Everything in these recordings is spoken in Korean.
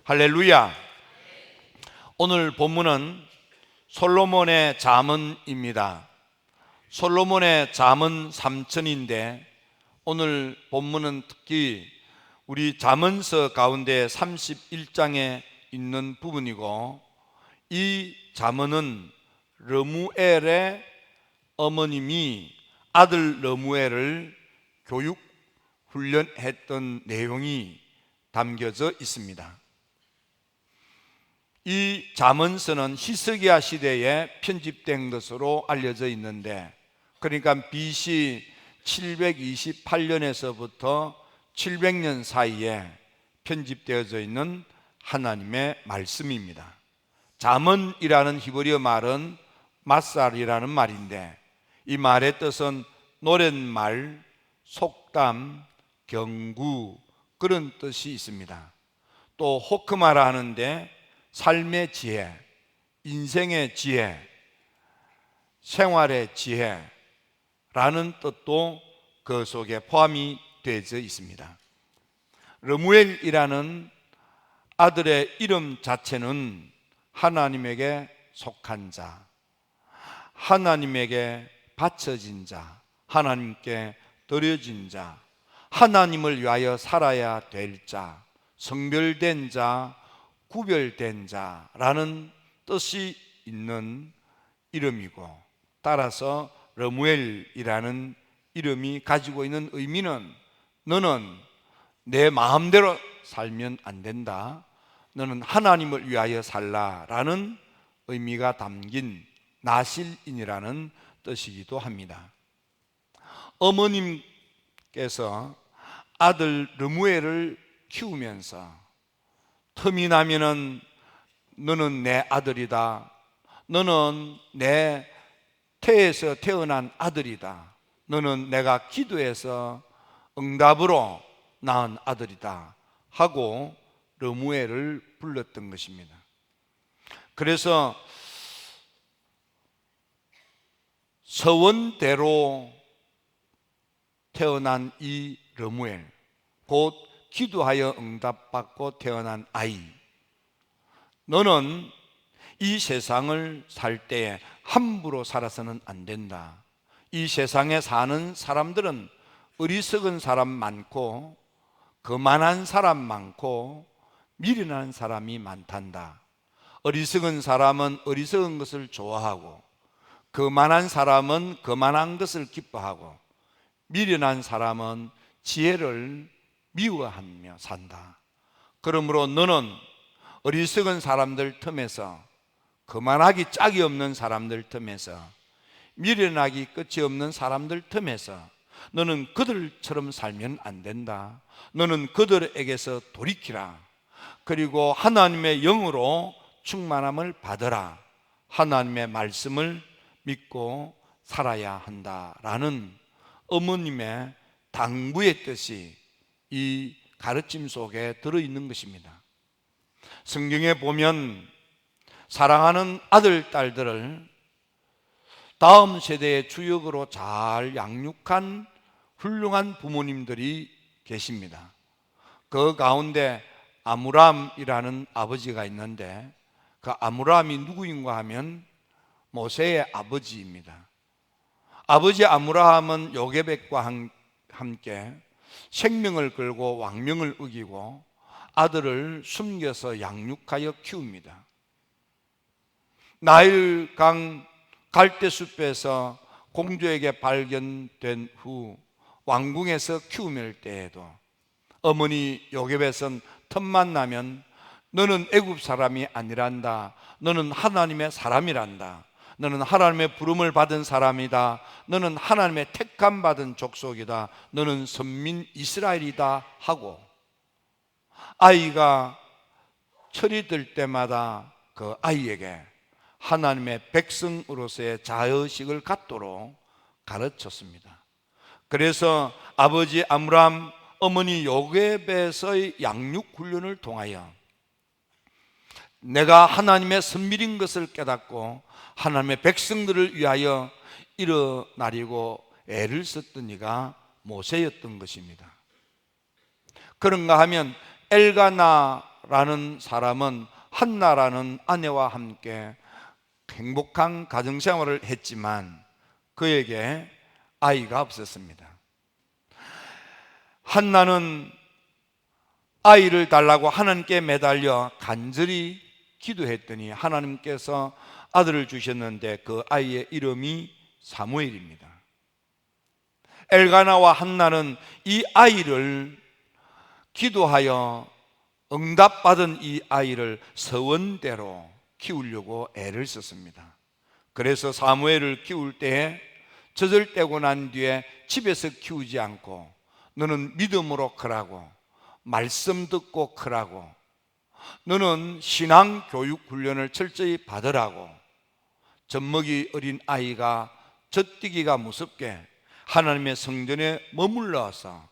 할렐루야. 오늘 본문은 솔로몬의 잠언입니다. 솔로몬의 잠언 3천인데 오늘 본문은 특히 우리 잠언서 가운데 31장에 있는 부분이고, 이 잠언은 르무엘의 어머님이 아들 르무엘을 교육 훈련했던 내용이 담겨져 있습니다. 이 잠언서는 히스기야 시대에 편집된 것으로 알려져 있는데, 그러니까 BC 728년에서부터 700년 사이에 편집되어져 있는 하나님의 말씀입니다. 잠언이라는 히브리어 말은 마살이라는 말인데, 이 말의 뜻은 노랫말, 속담, 경구, 그런 뜻이 있습니다. 또 호크마라 하는데 삶의 지혜, 인생의 지혜, 생활의 지혜라는 뜻도 그 속에 포함이 되어 있습니다. 르무엘이라는 아들의 이름 자체는 하나님에게 속한 자, 하나님에게 바쳐진 자, 하나님께 드려진 자, 하나님을 위하여 살아야 될 자, 성별된 자, 구별된 자라는 뜻이 있는 이름이고, 따라서 르무엘이라는 이름이 가지고 있는 의미는 너는 내 마음대로 살면 안 된다, 너는 하나님을 위하여 살라라는 의미가 담긴 나실인이라는 뜻이기도 합니다. 어머님께서 아들 르무엘을 키우면서 틈이 나면은 너는 내 아들이다, 너는 내 태에서 태어난 아들이다, 너는 내가 기도해서 응답으로 낳은 아들이다 하고 르무엘을 불렀던 것입니다. 그래서 서원대로 태어난 이 르무엘, 곧 기도하여 응답받고 태어난 아이, 너는 이 세상을 살 때에 함부로 살아서는 안 된다. 이 세상에 사는 사람들은 어리석은 사람 많고 거만한 사람 많고 미련한 사람이 많단다. 어리석은 사람은 어리석은 것을 좋아하고, 거만한 사람은 거만한 것을 기뻐하고, 미련한 사람은 지혜를 미워하며 산다. 그러므로 너는 어리석은 사람들 틈에서, 거만하기 짝이 없는 사람들 틈에서, 미련하기 끝이 없는 사람들 틈에서 너는 그들처럼 살면 안 된다. 너는 그들에게서 돌이키라. 그리고 하나님의 영으로 충만함을 받으라. 하나님의 말씀을 믿고 살아야 한다라는 어머님의 당부의 뜻이 이 가르침 속에 들어있는 것입니다. 성경에 보면 사랑하는 아들, 딸들을 다음 세대의 주역으로 잘 양육한 훌륭한 부모님들이 계십니다. 그 가운데 아므람이라는 아버지가 있는데, 그 아므람이 누구인가 하면 모세의 아버지입니다. 아버지 아므라함은 요게벳과 함께 생명을 걸고 왕명을 어기고 아들을 숨겨서 양육하여 키웁니다. 나일강 갈대숲에서 공주에게 발견된 후 왕궁에서 키우밀 때에도 어머니 요게벳은 틈만 나면 너는 애굽 사람이 아니란다, 너는 하나님의 사람이란다, 너는 하나님의 부름을 받은 사람이다, 너는 하나님의 택함 받은 족속이다, 너는 선민 이스라엘이다 하고, 아이가 철이 들 때마다 그 아이에게 하나님의 백성으로서의 자의식을 갖도록 가르쳤습니다. 그래서 아버지 아므람, 어머니 요게벳의 양육 훈련을 통하여 내가 하나님의 선밀인 것을 깨닫고 하나님의 백성들을 위하여 일어나려고 애를 썼던 이가 모세였던 것입니다. 그런가 하면 엘가나 엘가나라는 사람은 한나라는 아내와 함께 행복한 가정생활을 했지만 그에게 아이가 없었습니다. 한나는 아이를 달라고 하나님께 매달려 간절히 기도했더니 하나님께서 아들을 주셨는데 그 아이의 이름이 사무엘입니다. 엘가나와 한나는 이 아이를 기도하여 응답받은 이 아이를 서원대로 키우려고 애를 썼습니다. 그래서 사무엘을 키울 때에 젖을 떼고 난 뒤에 집에서 키우지 않고 너는 믿음으로 크라고, 말씀 듣고 크라고, 너는 신앙 교육 훈련을 철저히 받으라고, 젖먹이 어린 아이가 젖뛰기가 무섭게 하나님의 성전에 머물러서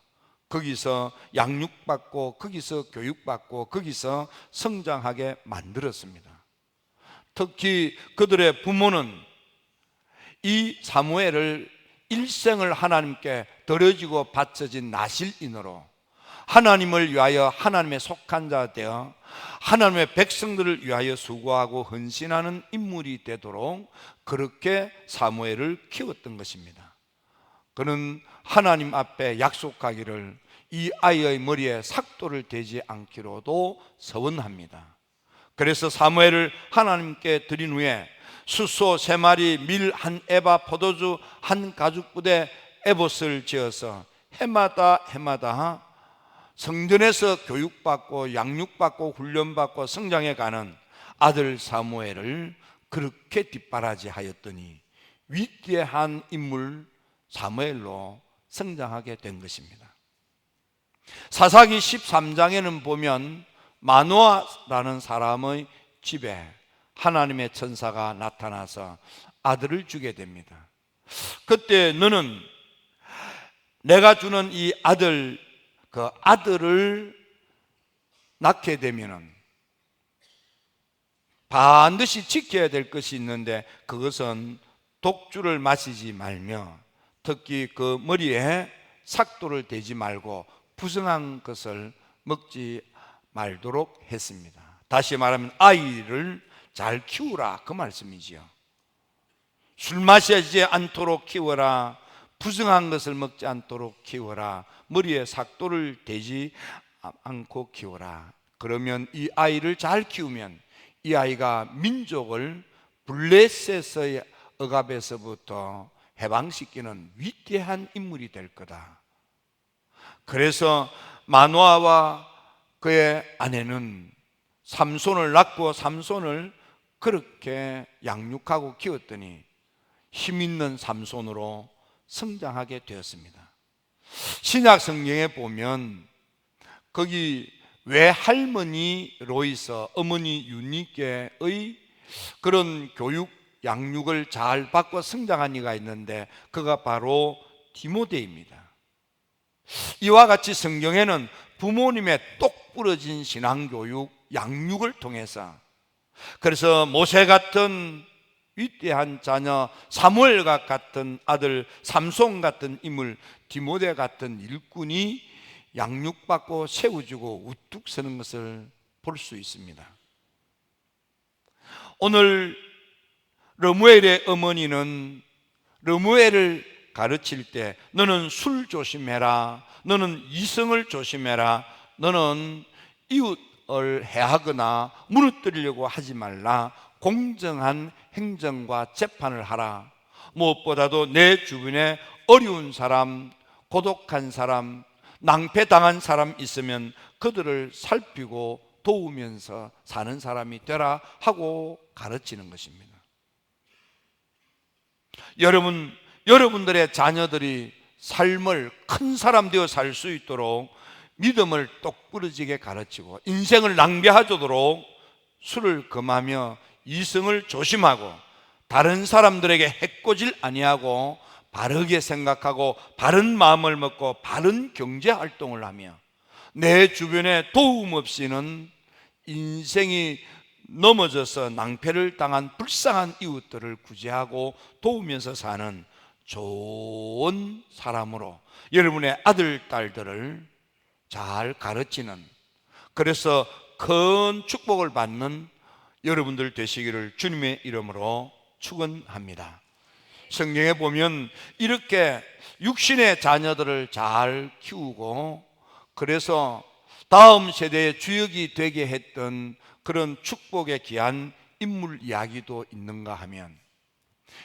거기서 양육받고 거기서 교육받고 거기서 성장하게 만들었습니다. 특히 그들의 부모는 이 사무엘을 일생을 하나님께 드려지고 바쳐진 나실인으로 하나님을 위하여 하나님의 속한 자 되어 하나님의 백성들을 위하여 수고하고 헌신하는 인물이 되도록 그렇게 사무엘을 키웠던 것입니다. 그는 하나님 앞에 약속하기를 이 아이의 머리에 삭도를 대지 않기로도 서원합니다. 그래서 사무엘을 하나님께 드린 후에 숫소 3마리, 밀 1에바, 포도주 1가죽부대 에봇을 지어서 해마다 성전에서 교육받고 양육받고 훈련받고 성장해가는 아들 사무엘을 그렇게 뒷바라지하였더니 위대한 인물 사무엘로 성장하게 된 것입니다. 사사기 13장에는 보면 마노아라는 사람의 집에 하나님의 천사가 나타나서 아들을 주게 됩니다. 그때 너는 내가 주는 이 아들, 그 아들을 낳게 되면은 반드시 지켜야 될 것이 있는데 그것은 독주를 마시지 말며 특히 그 머리에 삭도를 대지 말고 부정한 것을 먹지 말도록 했습니다. 다시 말하면 아이를 잘 키우라 그 말씀이지요. 술 마시지 않도록 키워라, 부정한 것을 먹지 않도록 키워라, 머리에 삭도를 대지 않고 키워라. 그러면 이 아이를 잘 키우면 이 아이가 민족을 블레셋의 억압에서부터 해방시키는 위대한 인물이 될 거다. 그래서 마노아와 그의 아내는 삼손을 낳고 삼손을 그렇게 양육하고 키웠더니 힘있는 삼손으로 성장하게 되었습니다. 신약 성경에 보면 거기 외할머니 로이서, 어머니 유니께의 그런 교육 양육을 잘 받고 성장한 이가 있는데 그가 바로 디모데입니다. 이와 같이 성경에는 부모님의 똑부러진 신앙교육, 양육을 통해서 그래서 모세 같은 위대한 자녀, 사무엘과 같은 아들, 삼손 같은 인물, 디모데 같은 일꾼이 양육받고 세워지고 우뚝 서는 것을 볼 수 있습니다. 오늘 르무엘의 어머니는 르무엘을 가르칠 때 너는 술 조심해라, 너는 이성을 조심해라, 너는 이웃을 해하거나 무너뜨리려고 하지 말라, 공정한 행정과 재판을 하라. 무엇보다도 내 주변에 어려운 사람, 고독한 사람, 낭패당한 사람 있으면 그들을 살피고 도우면서 사는 사람이 되라 하고 가르치는 것입니다. 여러분들의 자녀들이 삶을 큰 사람 되어 살 수 있도록 믿음을 똑부러지게 가르치고 인생을 낭비하도록 술을 금하며 이성을 조심하고 다른 사람들에게 해코질 아니하고 바르게 생각하고 바른 마음을 먹고 바른 경제 활동을 하며 내 주변에 도움 없이는 인생이 넘어져서 낭패를 당한 불쌍한 이웃들을 구제하고 도우면서 사는 좋은 사람으로 여러분의 아들, 딸들을 잘 가르치는, 그래서 큰 축복을 받는 여러분들 되시기를 주님의 이름으로 축원합니다. 성경에 보면 이렇게 육신의 자녀들을 잘 키우고 그래서 다음 세대의 주역이 되게 했던 그런 축복의 귀한 인물 이야기도 있는가 하면,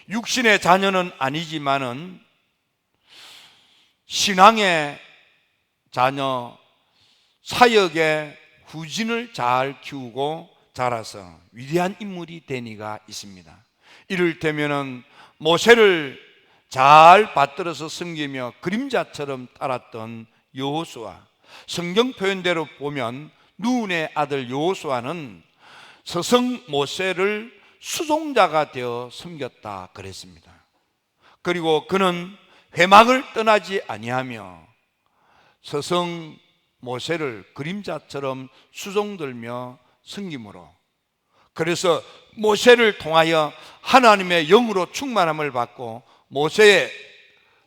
육신의 자녀는 아니지만은 신앙의 자녀, 사역의 후진을 잘 키우고 자라서 위대한 인물이 된 이가 있습니다. 이를테면은 모세를 잘 받들어서 섬기며 그림자처럼 따랐던 여호수아, 성경 표현대로 보면 눈의 아들 여호수아는 스승 모세를 수종자가 되어 섬겼다 그랬습니다. 그리고 그는 회막을 떠나지 아니하며 스승 모세를 그림자처럼 수종들며 섬김으로, 그래서 모세를 통하여 하나님의 영으로 충만함을 받고 모세의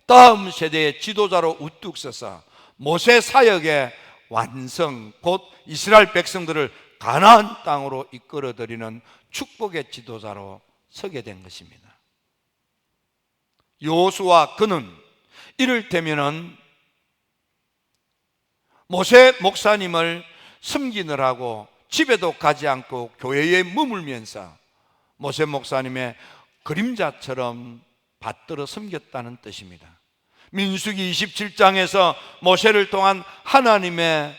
다음 세대의 지도자로 우뚝 서서 모세 사역의 완성, 곧 이스라엘 백성들을 가나안 땅으로 이끌어들이는 축복의 지도자로 서게 된 것입니다. 여호수아 그는 이를테면은 모세 목사님을 섬기느라고 집에도 가지 않고 교회에 머물면서 모세 목사님의 그림자처럼 받들어 섬겼다는 뜻입니다. 민수기 27장에서 모세를 통한 하나님의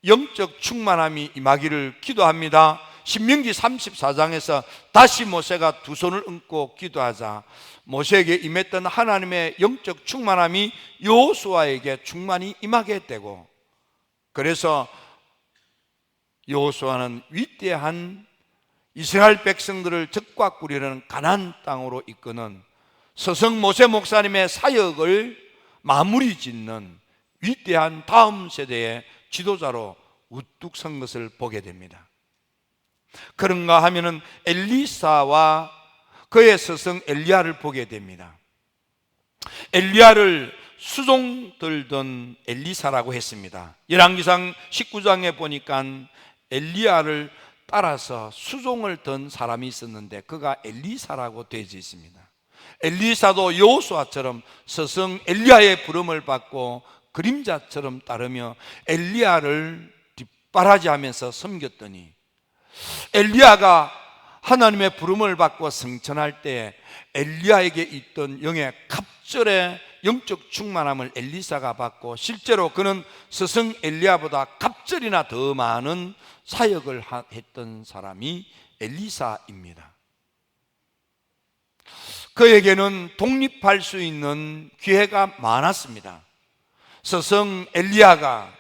영적 충만함이 임하기를 기도합니다. 신명기 34장에서 다시 모세가 두 손을 얹고 기도하자 모세에게 임했던 하나님의 영적 충만함이 여호수아에게 충만히 임하게 되고, 그래서 여호수아는 위대한 이스라엘 백성들을 적과 꾸리는 가나안 땅으로 이끄는 스승 모세 목사님의 사역을 마무리 짓는 위대한 다음 세대의 지도자로 우뚝 선 것을 보게 됩니다. 그런가 하면은 엘리사와 그의 스승 엘리야를 보게 됩니다. 엘리야를 수종들던 엘리사라고 했습니다. 열왕기상 19장에 보니까 엘리야를 따라서 수종을 든 사람이 있었는데 그가 엘리사라고 되어 있습니다. 엘리사도 여호수아처럼 스승 엘리야의 부름을 받고 그림자처럼 따르며 엘리야를 뒷바라지하면서 섬겼더니, 엘리야가 하나님의 부름을 받고 승천할 때 엘리야에게 있던 영의 갑절의 영적 충만함을 엘리사가 받고 실제로 그는 스승 엘리야보다 갑절이나 더 많은 사역을 했던 사람이 엘리사입니다. 그에게는 독립할 수 있는 기회가 많았습니다. 스승 엘리야가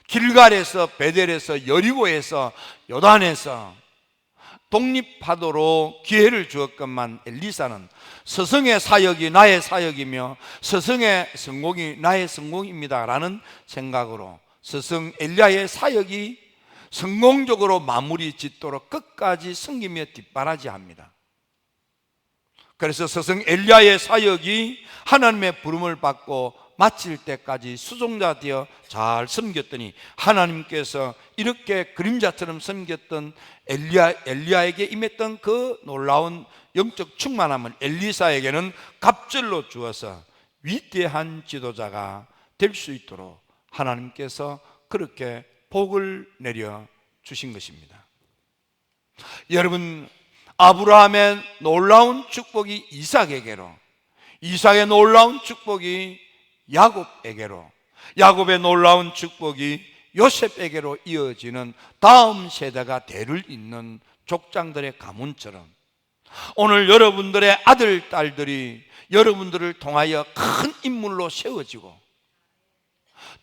길갈에서, 베델에서, 여리고에서, 요단에서 독립하도록 기회를 주었건만 엘리사는 스승의 사역이 나의 사역이며 스승의 성공이 나의 성공입니다 라는 생각으로 스승 엘리야의 사역이 성공적으로 마무리 짓도록 끝까지 섬기며 뒷바라지합니다. 그래서 스승 엘리야의 사역이 하나님의 부름을 받고 마칠 때까지 수종자 되어 잘 섬겼더니 하나님께서 이렇게 그림자처럼 섬겼던 엘리야에게 임했던 그 놀라운 영적 충만함을 엘리사에게는 갑절로 주어서 위대한 지도자가 될 수 있도록 하나님께서 그렇게 복을 내려 주신 것입니다. 여러분, 아브라함의 놀라운 축복이 이삭에게로, 이삭의 놀라운 축복이 야곱에게로, 야곱의 놀라운 축복이 요셉에게로 이어지는 다음 세대가 대를 잇는 족장들의 가문처럼 오늘 여러분들의 아들, 딸들이 여러분들을 통하여 큰 인물로 세워지고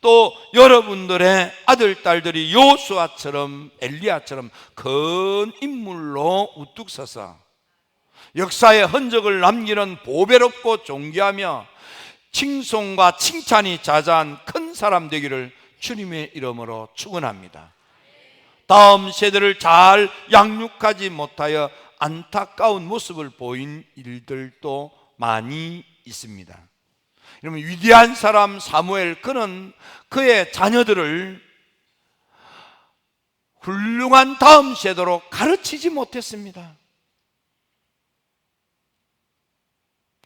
또 여러분들의 아들, 딸들이 여호수아처럼 엘리야처럼 큰 인물로 우뚝 서서 역사의 흔적을 남기는 보배롭고 존귀하며 칭송과 칭찬이 자자한 큰 사람 되기를 주님의 이름으로 축원합니다. 다음 세대를 잘 양육하지 못하여 안타까운 모습을 보인 일들도 많이 있습니다. 여러분, 위대한 사람 사무엘, 그는 그의 자녀들을 훌륭한 다음 세대로 가르치지 못했습니다.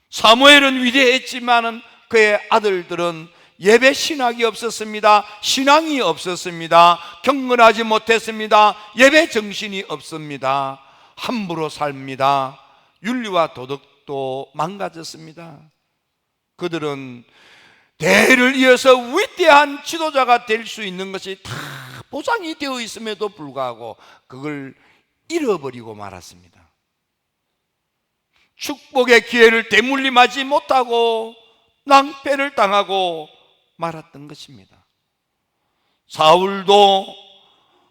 사무엘은 위대했지만 그의 아들들은 예배 신학이 없었습니다. 신앙이 없었습니다. 경건하지 못했습니다. 예배 정신이 없습니다. 함부로 삽니다. 윤리와 도덕도 망가졌습니다. 그들은 대를 이어서 위대한 지도자가 될 수 있는 것이 다 보장이 되어 있음에도 불구하고 그걸 잃어버리고 말았습니다. 축복의 기회를 되물림하지 못하고 낭패를 당하고 말았던 것입니다. 사울도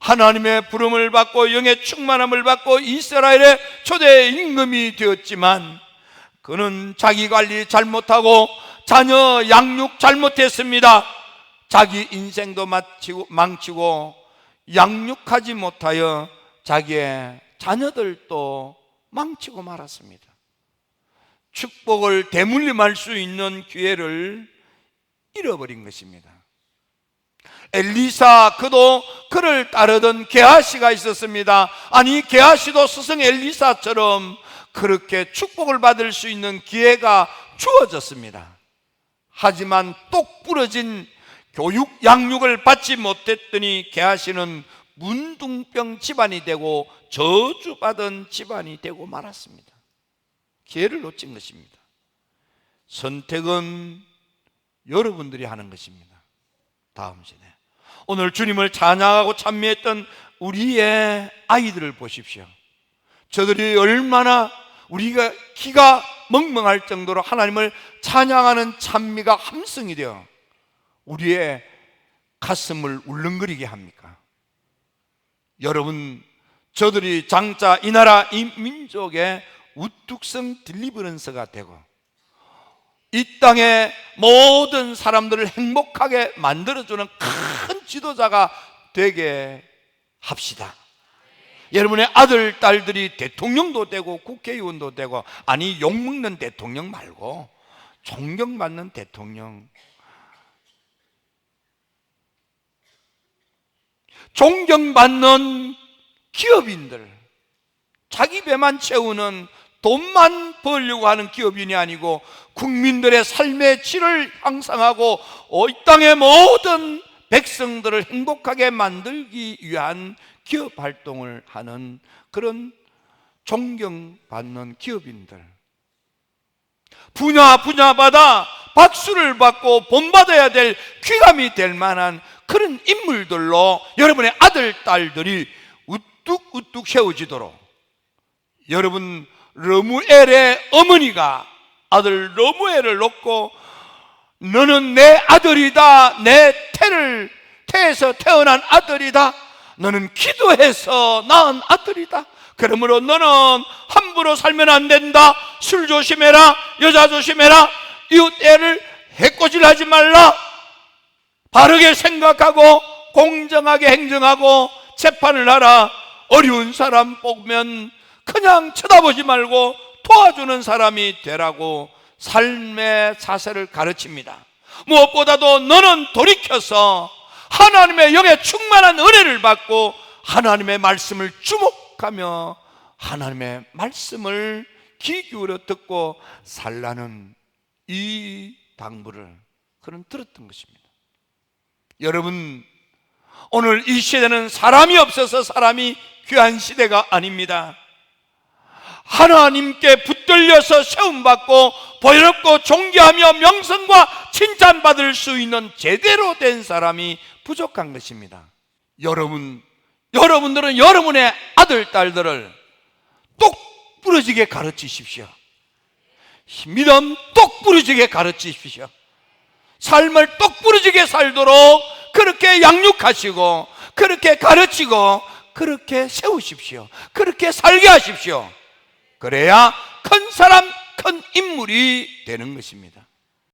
하나님의 부름을 받고 영의 충만함을 받고 이스라엘의 초대 임금이 되었지만 그는 자기 관리 잘못하고 자녀 양육 잘못했습니다. 자기 인생도 망치고 양육하지 못하여 자기의 자녀들도 망치고 말았습니다. 축복을 되물림할 수 있는 기회를 잃어버린 것입니다. 엘리사, 그도 그를 따르던 게하시가 있었습니다. 아니, 게하시도 스승 엘리사처럼 그렇게 축복을 받을 수 있는 기회가 주어졌습니다. 하지만 똑 부러진 교육 양육을 받지 못했더니 게하시는 문둥병 집안이 되고 저주받은 집안이 되고 말았습니다. 기회를 놓친 것입니다. 선택은 여러분들이 하는 것입니다. 다음 세대, 오늘 주님을 찬양하고 찬미했던 우리의 아이들을 보십시오. 저들이 얼마나 우리가 기가 멍멍할 정도로 하나님을 찬양하는 찬미가 함성이 되어 우리의 가슴을 울렁거리게 합니까? 여러분, 저들이 장차 이 나라 이 민족의 우뚝성 딜리버런스가 되고 이 땅의 모든 사람들을 행복하게 만들어주는 큰 지도자가 되게 합시다. 여러분의 아들, 딸들이 대통령도 되고 국회의원도 되고, 아니 욕먹는 대통령 말고 존경받는 대통령, 존경받는 기업인들, 자기 배만 채우는 돈만 벌려고 하는 기업인이 아니고 국민들의 삶의 질을 향상하고 이 땅의 모든 백성들을 행복하게 만들기 위한 기업 활동을 하는 그런 존경받는 기업인들, 분야마다 박수를 받고 본받아야 될 귀감이 될 만한 그런 인물들로 여러분의 아들, 딸들이 우뚝우뚝 세워지도록, 여러분 러무엘의 어머니가 아들 러무엘을 놓고 너는 내 아들이다, 내 태에서 태어난 아들이다, 너는 기도해서 낳은 아들이다, 그러므로 너는 함부로 살면 안 된다, 술 조심해라, 여자 조심해라, 이웃 애를 해코지하지 말라, 바르게 생각하고 공정하게 행정하고 재판을 하라, 어려운 사람 보면 그냥 쳐다보지 말고 도와주는 사람이 되라고 삶의 자세를 가르칩니다. 무엇보다도 너는 돌이켜서 하나님의 영에 충만한 은혜를 받고 하나님의 말씀을 주목하며 하나님의 말씀을 귀 기울여 듣고 살라는 이 당부를 그는 들었던 것입니다. 여러분, 오늘 이 시대는 사람이 없어서 사람이 귀한 시대가 아닙니다. 하나님께 붙들려서 세움받고 보혈롭고 존귀하며 명성과 칭찬받을 수 있는 제대로 된 사람이 부족한 것입니다. 여러분들은 여러분의 아들, 딸들을 똑 부러지게 가르치십시오. 믿음 똑 부러지게 가르치십시오. 삶을 똑 부러지게 살도록 그렇게 양육하시고 그렇게 가르치고 그렇게 세우십시오. 그렇게 살게 하십시오. 그래야 큰 사람, 큰 인물이 되는 것입니다.